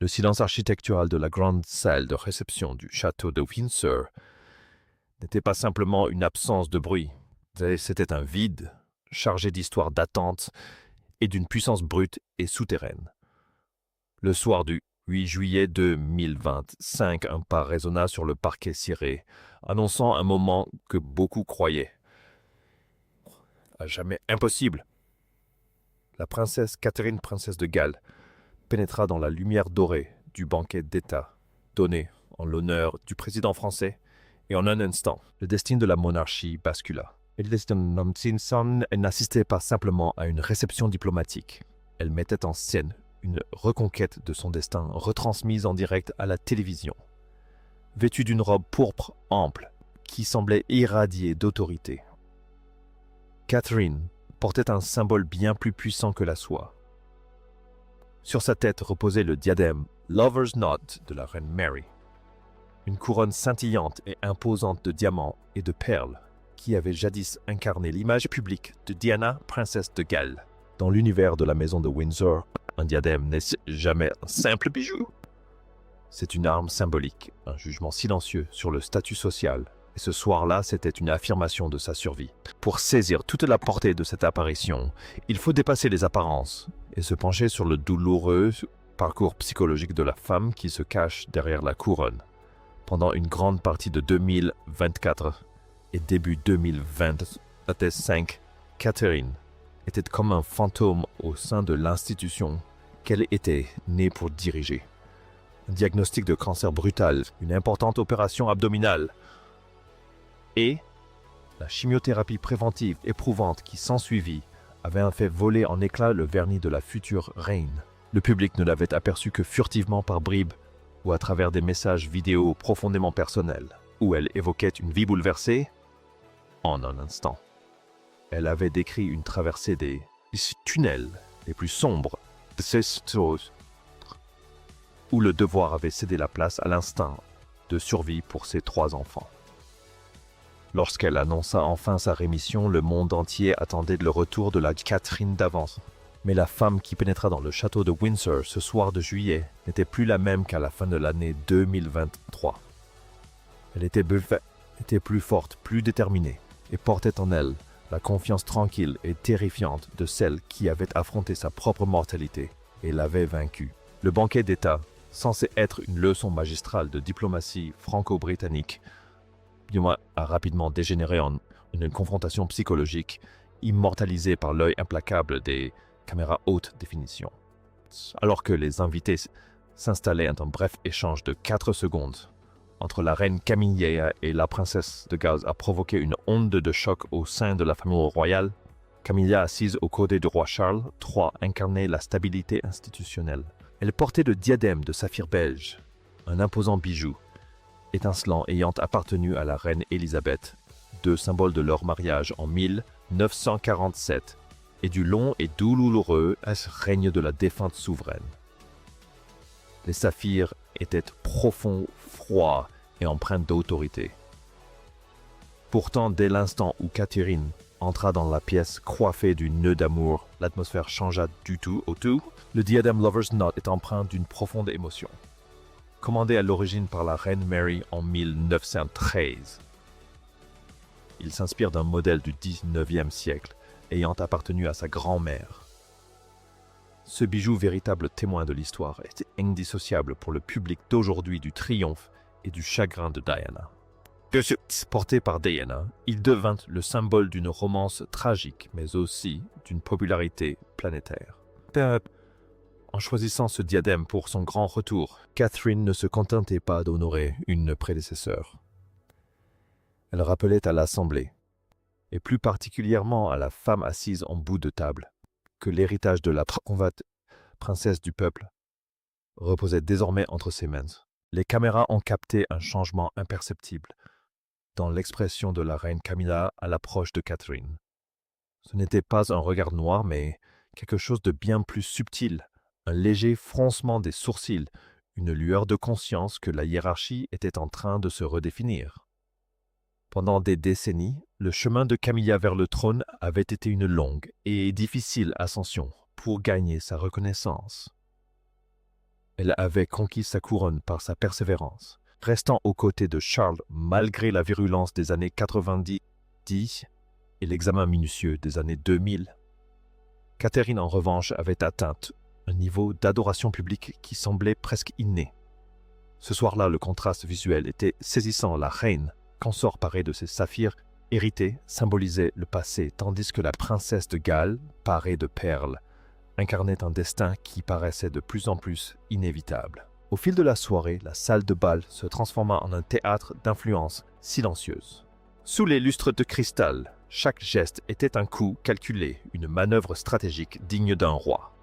Le silence architectural de la grande salle de réception du château de Windsor n'était pas simplement une absence de bruit, c'était un vide, chargé d'histoires d'attente et d'une puissance brute et souterraine. Le soir du 8 juillet 2025, un pas résonna sur le parquet ciré, annonçant un moment que beaucoup croyaient à jamais impossible. La princesse Catherine, princesse de Galles, pénétra dans la lumière dorée du banquet d'État, donné en l'honneur du président français, et en un instant, le destin de la monarchie bascula. Elizabeth Simpson n'assistait pas simplement à une réception diplomatique. Elle mettait en scène une reconquête de son destin retransmise en direct à la télévision. Vêtue d'une robe pourpre ample qui semblait irradier d'autorité, Catherine portait un symbole bien plus puissant que la soie. Sur sa tête reposait le diadème Lover's Knot de la reine Mary, une couronne scintillante et imposante de diamants et de perles qui avait jadis incarné l'image publique de Diana, princesse de Galles. Dans l'univers de la maison de Windsor, un diadème n'est jamais un simple bijou. C'est une arme symbolique, un jugement silencieux sur le statut social. Et ce soir-là, c'était une affirmation de sa survie. Pour saisir toute la portée de cette apparition, il faut dépasser les apparences et se pencher sur le douloureux parcours psychologique de la femme qui se cache derrière la couronne. Pendant une grande partie de 2024 et début 2025, Catherine était comme un fantôme au sein de l'institution qu'elle était née pour diriger. Un diagnostic de cancer brutal, une importante opération abdominale et la chimiothérapie préventive éprouvante qui s'ensuivit avait fait voler en éclats le vernis de la future reine. Le public ne l'avait aperçu que furtivement par bribes ou à travers des messages vidéo profondément personnels, où elle évoquait une vie bouleversée en un instant. Elle avait décrit une traversée des tunnels les plus sombres de ces choses, où le devoir avait cédé la place à l'instinct de survie pour ses 3 enfants. Lorsqu'elle annonça enfin sa rémission, le monde entier attendait le retour de la Catherine d'avance. Mais la femme qui pénétra dans le château de Windsor ce soir de juillet n'était plus la même qu'à la fin de l'année 2023. Elle était plus forte, plus déterminée, et portait en elle la confiance tranquille et terrifiante de celle qui avait affronté sa propre mortalité et l'avait vaincue. Le banquet d'État, censé être une leçon magistrale de diplomatie franco-britannique, a rapidement dégénéré en une confrontation psychologique immortalisée par l'œil implacable des caméras haute définition. Alors que les invités s'installaient en un bref échange de 4 secondes entre la reine Camilla et la princesse de Galles a provoqué une onde de choc au sein de la famille royale. Camilla, assise aux côtés du roi Charles III, incarnait la stabilité institutionnelle. Elle portait le diadème de saphir belge, un imposant bijou étincelant ayant appartenu à la reine Élisabeth, 2 symboles de leur mariage en 1947 et du long et douloureux règne de la défunte souveraine. Les saphirs étaient profonds, froids et empreints d'autorité. Pourtant, dès l'instant où Catherine entra dans la pièce coiffée du nœud d'amour, l'atmosphère changea du tout au tout. Le diadème Lover's Knot est empreint d'une profonde émotion. Commandé à l'origine par la reine Mary en 1913. Il s'inspire d'un modèle du 19e siècle, ayant appartenu à sa grand-mère. Ce bijou, véritable témoin de l'histoire, est indissociable pour le public d'aujourd'hui du triomphe et du chagrin de Diana. Porté par Diana, il devint le symbole d'une romance tragique, mais aussi d'une popularité planétaire. En choisissant ce diadème pour son grand retour, Catherine ne se contentait pas d'honorer une prédécesseur. Elle rappelait à l'Assemblée, et plus particulièrement à la femme assise en bout de table, que l'héritage de la princesse du peuple reposait désormais entre ses mains. Les caméras ont capté un changement imperceptible dans l'expression de la reine Camilla à l'approche de Catherine. Ce n'était pas un regard noir, mais quelque chose de bien plus subtil, un léger froncement des sourcils, une lueur de conscience que la hiérarchie était en train de se redéfinir. Pendant des décennies, le chemin de Camilla vers le trône avait été une longue et difficile ascension pour gagner sa reconnaissance. Elle avait conquis sa couronne par sa persévérance, restant aux côtés de Charles malgré la virulence des années 90 et l'examen minutieux des années 2000. Catherine, en revanche, avait atteint un niveau d'adoration publique qui semblait presque inné. Ce soir-là, le contraste visuel était saisissant. La reine, consort parée de ses saphirs hérités, symbolisait le passé, tandis que la princesse de Galles, parée de perles, incarnait un destin qui paraissait de plus en plus inévitable. Au fil de la soirée, la salle de bal se transforma en un théâtre d'influence silencieuse. Sous les lustres de cristal, chaque geste était un coup calculé, une manœuvre stratégique digne d'un roi.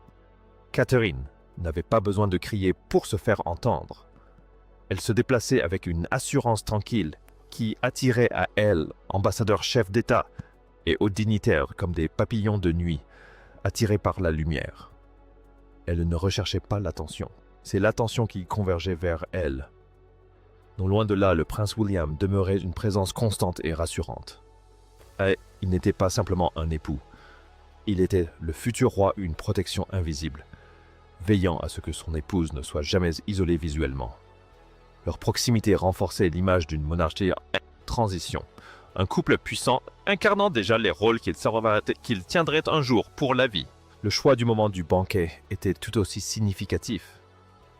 Catherine n'avait pas besoin de crier pour se faire entendre. Elle se déplaçait avec une assurance tranquille qui attirait à elle ambassadeurs chefs d'État et hauts dignitaires comme des papillons de nuit, attirés par la lumière. Elle ne recherchait pas l'attention. C'est l'attention qui convergeait vers elle. Non loin de là, le prince William demeurait une présence constante et rassurante. Et il n'était pas simplement un époux. Il était le futur roi, une protection invisible, veillant à ce que son épouse ne soit jamais isolée visuellement. Leur proximité renforçait l'image d'une monarchie en transition, un couple puissant incarnant déjà les rôles qu'il tiendrait un jour pour la vie. Le choix du moment du banquet était tout aussi significatif,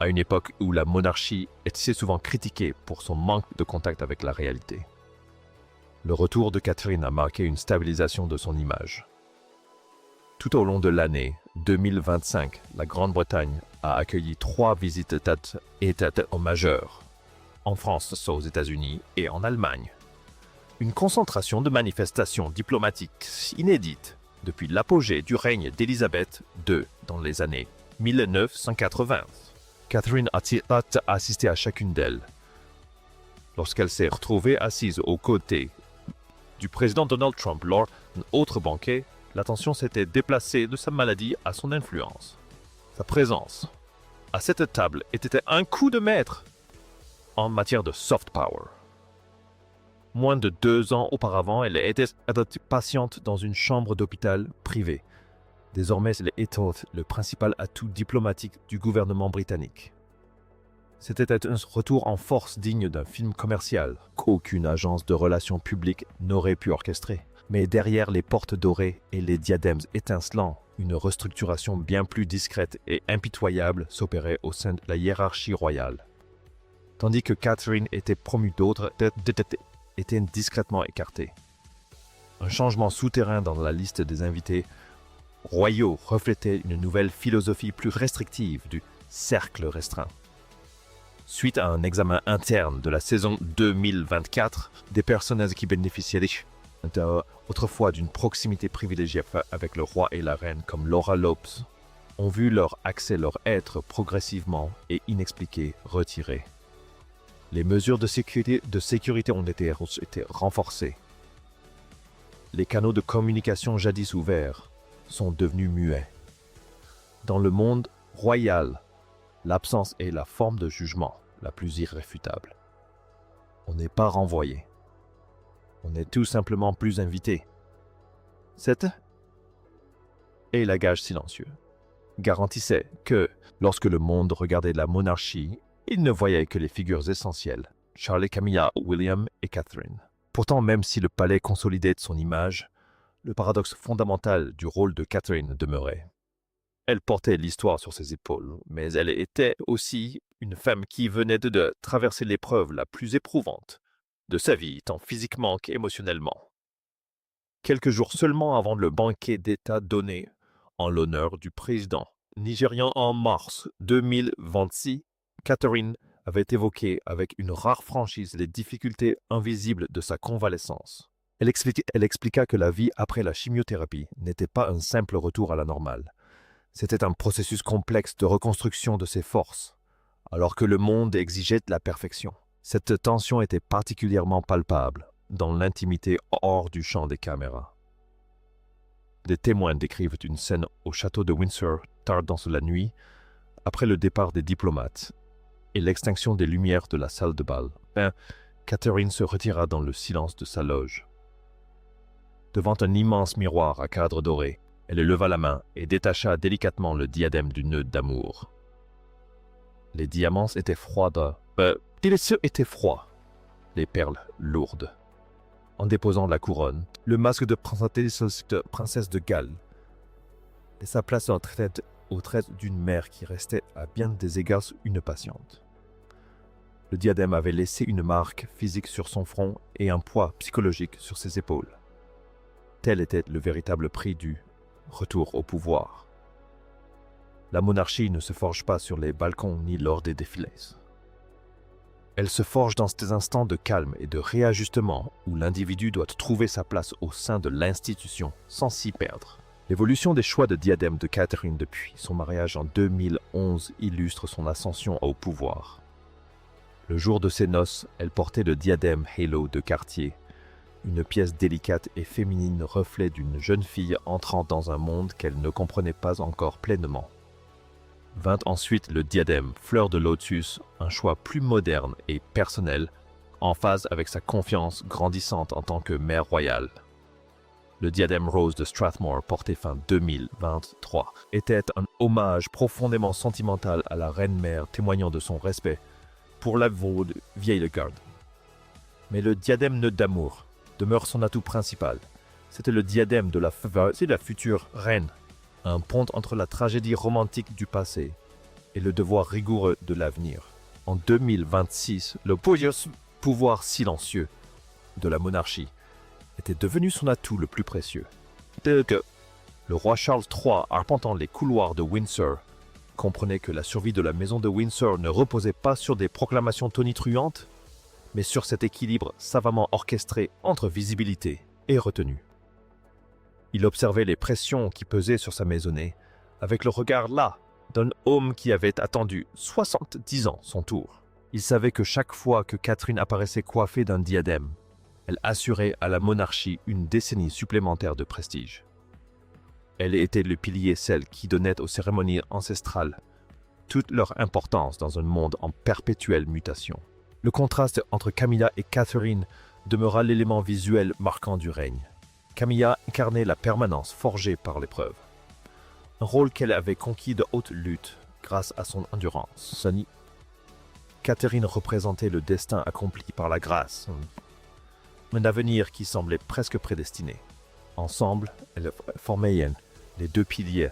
à une époque où la monarchie était souvent critiquée pour son manque de contact avec la réalité. Le retour de Catherine a marqué une stabilisation de son image. Tout au long de l'année 2025, la Grande-Bretagne a accueilli 3 visites d'État majeures, en France, aux États-Unis et en Allemagne. Une concentration de manifestations diplomatiques inédites depuis l'apogée du règne d'Élisabeth II dans les années 1980. Catherine a assisté à chacune d'elles. Lorsqu'elle s'est retrouvée assise aux côtés du président Donald Trump lors d'un autre banquet, l'attention s'était déplacée de sa maladie à son influence. Sa présence à cette table était un coup de maître en matière de soft power. Moins de 2 ans auparavant, elle était patiente dans une chambre d'hôpital privée. Désormais, elle était le principal atout diplomatique du gouvernement britannique. C'était un retour en force digne d'un film commercial qu'aucune agence de relations publiques n'aurait pu orchestrer. Mais derrière les portes dorées et les diadèmes étincelants, une restructuration bien plus discrète et impitoyable s'opérait au sein de la hiérarchie royale. Tandis que Catherine était promue, d'autres étaient discrètement écartées. Un changement souterrain dans la liste des invités royaux reflétait une nouvelle philosophie plus restrictive du cercle restreint. Suite à un examen interne de la saison 2024, des personnages qui bénéficiaient autrefois d'une proximité privilégiée avec le roi et la reine comme Laura Lopes ont vu leur être progressivement et inexpliqué retiré. Les mesures de sécurité ont été renforcées. Les canaux de communication jadis ouverts sont devenus muets. Dans le monde royal, l'absence est la forme de jugement la plus irréfutable. On n'est pas renvoyé. On est tout simplement plus invité. Cette et la gage silencieux garantissait que, lorsque le monde regardait la monarchie, il ne voyait que les figures essentielles, Charles et Camilla, William et Catherine. Pourtant, même si le palais consolidait son image, le paradoxe fondamental du rôle de Catherine demeurait. Elle portait l'histoire sur ses épaules, mais elle était aussi une femme qui venait de traverser l'épreuve la plus éprouvante de sa vie, tant physiquement qu'émotionnellement. Quelques jours seulement avant le banquet d'État donné en l'honneur du président nigérian en mars 2026, Catherine avait évoqué avec une rare franchise les difficultés invisibles de sa convalescence. Elle expliqua que la vie après la chimiothérapie n'était pas un simple retour à la normale. C'était un processus complexe de reconstruction de ses forces, alors que le monde exigeait de la perfection. Cette tension était particulièrement palpable dans l'intimité hors du champ des caméras. Des témoins décrivent une scène au château de Windsor tard dans la nuit, après le départ des diplomates et l'extinction des lumières de la salle de bal. Catherine se retira dans le silence de sa loge. Devant un immense miroir à cadre doré, elle leva la main et détacha délicatement le diadème du nœud d'amour. Les diamants étaient froids. Les cieux étaient froids. Les perles lourdes. En déposant la couronne, le masque de princesse de Galles laissa place aux traits d'une mère qui restait à bien des égards une patiente. Le diadème avait laissé une marque physique sur son front et un poids psychologique sur ses épaules. Tel était le véritable prix du retour au pouvoir. La monarchie ne se forge pas sur les balcons ni lors des défilés. Elle se forge dans ces instants de calme et de réajustement où l'individu doit trouver sa place au sein de l'institution sans s'y perdre. L'évolution des choix de diadème de Catherine depuis son mariage en 2011 illustre son ascension au pouvoir. Le jour de ses noces, elle portait le diadème Halo de Cartier, une pièce délicate et féminine reflet d'une jeune fille entrant dans un monde qu'elle ne comprenait pas encore pleinement. Vint ensuite le diadème Fleur de Lotus, un choix plus moderne et personnel, en phase avec sa confiance grandissante en tant que mère royale. Le diadème rose de Strathmore, porté fin 2023, était un hommage profondément sentimental à la reine-mère, témoignant de son respect pour la vieille garde. Mais le diadème d'amour demeure son atout principal. C'était le diadème de la future reine, un pont entre la tragédie romantique du passé et le devoir rigoureux de l'avenir. En 2026, le pouvoir silencieux de la monarchie était devenu son atout le plus précieux. Le roi Charles III, arpentant les couloirs de Windsor, comprenait que la survie de la maison de Windsor ne reposait pas sur des proclamations tonitruantes, mais sur cet équilibre savamment orchestré entre visibilité et retenue. Il observait les pressions qui pesaient sur sa maisonnée, avec le regard là d'un homme qui avait attendu 70 ans son tour. Il savait que chaque fois que Catherine apparaissait coiffée d'un diadème, elle assurait à la monarchie une décennie supplémentaire de prestige. Elle était le pilier, celle qui donnait aux cérémonies ancestrales toute leur importance dans un monde en perpétuelle mutation. Le contraste entre Camilla et Catherine demeura l'élément visuel marquant du règne. Camilla incarnait la permanence forgée par l'épreuve, un rôle qu'elle avait conquis de haute lutte grâce à son endurance. Catherine représentait le destin accompli par la grâce, un avenir qui semblait presque prédestiné. Ensemble, elles formaient les deux piliers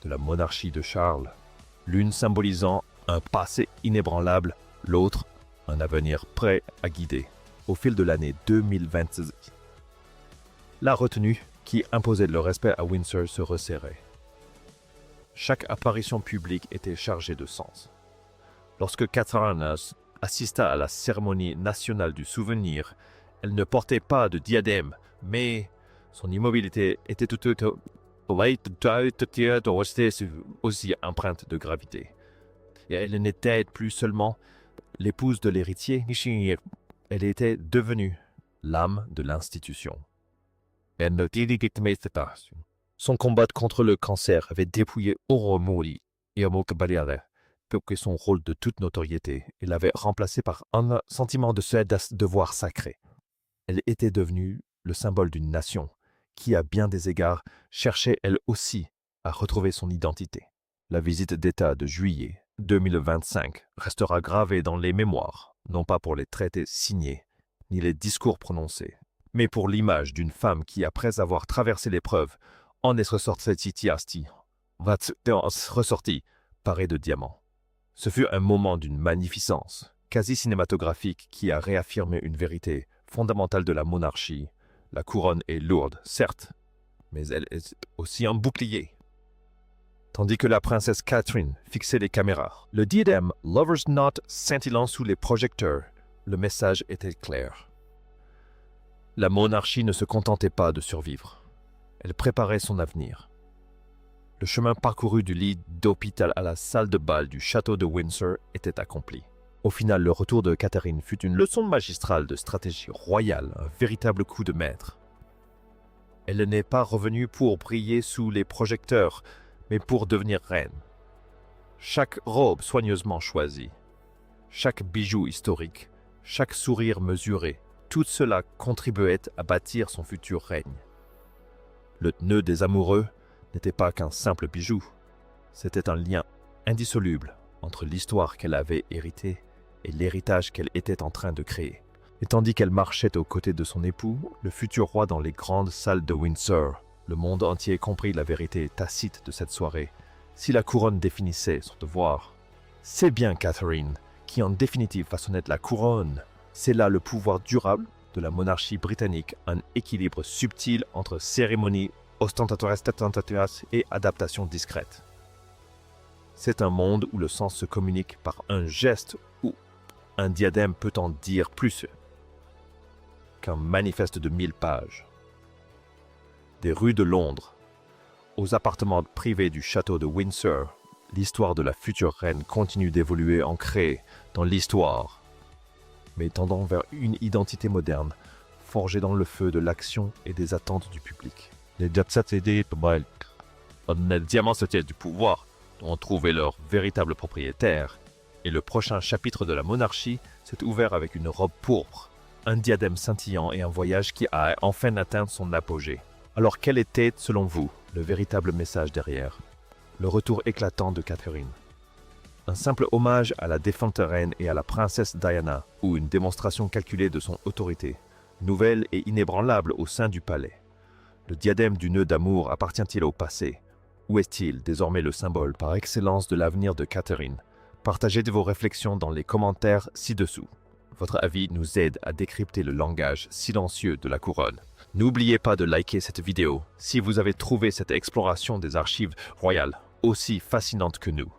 de la monarchie de Charles, l'une symbolisant un passé inébranlable, l'autre un avenir prêt à guider. Au fil de l'année 2026, la retenue qui imposait le respect à Windsor se resserrait. Chaque apparition publique était chargée de sens. Lorsque Catherine assista à la cérémonie nationale du souvenir, elle ne portait pas de diadème, mais son immobilité était aussi empreinte de gravité. Et elle n'était plus seulement l'épouse de l'héritier, elle était devenue l'âme de l'institution. Son combat contre le cancer avait dépouillé Oromori et Amokabariare pour que son rôle de toute notoriété et l'avait remplacé par un sentiment de ce devoir sacré. Elle était devenue le symbole d'une nation qui, à bien des égards, cherchait elle aussi à retrouver son identité. La visite d'État de juillet 2025 restera gravée dans les mémoires, non pas pour les traités signés, ni les discours prononcés, mais pour l'image d'une femme qui, après avoir traversé l'épreuve, en est ressortie parée de diamants. Ce fut un moment d'une magnificence quasi cinématographique qui a réaffirmé une vérité fondamentale de la monarchie. La couronne est lourde, certes, mais elle est aussi un bouclier. Tandis que la princesse Catherine fixait les caméras, le diadème Lover's Knot scintillant sous les projecteurs, le message était clair. La monarchie ne se contentait pas de survivre. Elle préparait son avenir. Le chemin parcouru du lit d'hôpital à la salle de bal du château de Windsor était accompli. Au final, le retour de Catherine fut une leçon magistrale de stratégie royale, un véritable coup de maître. Elle n'est pas revenue pour briller sous les projecteurs, mais pour devenir reine. Chaque robe soigneusement choisie, chaque bijou historique, chaque sourire mesuré, tout cela contribuait à bâtir son futur règne. Le nœud des amoureux n'était pas qu'un simple bijou, c'était un lien indissoluble entre l'histoire qu'elle avait héritée et l'héritage qu'elle était en train de créer. Et tandis qu'elle marchait aux côtés de son époux, le futur roi dans les grandes salles de Windsor, le monde entier comprit la vérité tacite de cette soirée. Si la couronne définissait son devoir, c'est bien Catherine qui en définitive façonnait la couronne. C'est là le pouvoir durable de la monarchie britannique, un équilibre subtil entre cérémonie ostentatoire et adaptation discrète. C'est un monde où le sens se communique par un geste ou un diadème peut en dire plus qu'un manifeste de 1000 pages. Des rues de Londres, aux appartements privés du château de Windsor, l'histoire de la future reine continue d'évoluer ancrée dans l'histoire, mais tendant vers une identité moderne, forgée dans le feu de l'action et des attentes du public. Les diamants du pouvoir ont trouvé leur véritable propriétaire, et le prochain chapitre de la monarchie s'est ouvert avec une robe pourpre, un diadème scintillant et un voyage qui a enfin atteint son apogée. Alors quel était, selon vous, le véritable message derrière? Le retour éclatant de Catherine. Un simple hommage à la défunte reine et à la princesse Diana, ou une démonstration calculée de son autorité, nouvelle et inébranlable au sein du palais. Le diadème du nœud d'amour appartient-il au passé? Où est-il désormais le symbole par excellence de l'avenir de Catherine? Partagez vos réflexions dans les commentaires ci-dessous. Votre avis nous aide à décrypter le langage silencieux de la couronne. N'oubliez pas de liker cette vidéo si vous avez trouvé cette exploration des archives royales aussi fascinante que nous.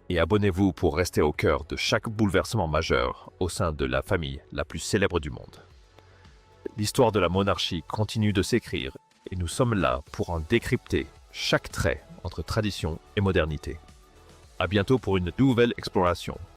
Et abonnez-vous pour rester au cœur de chaque bouleversement majeur au sein de la famille la plus célèbre du monde. L'histoire de la monarchie continue de s'écrire et nous sommes là pour en décrypter chaque trait entre tradition et modernité. À bientôt pour une nouvelle exploration.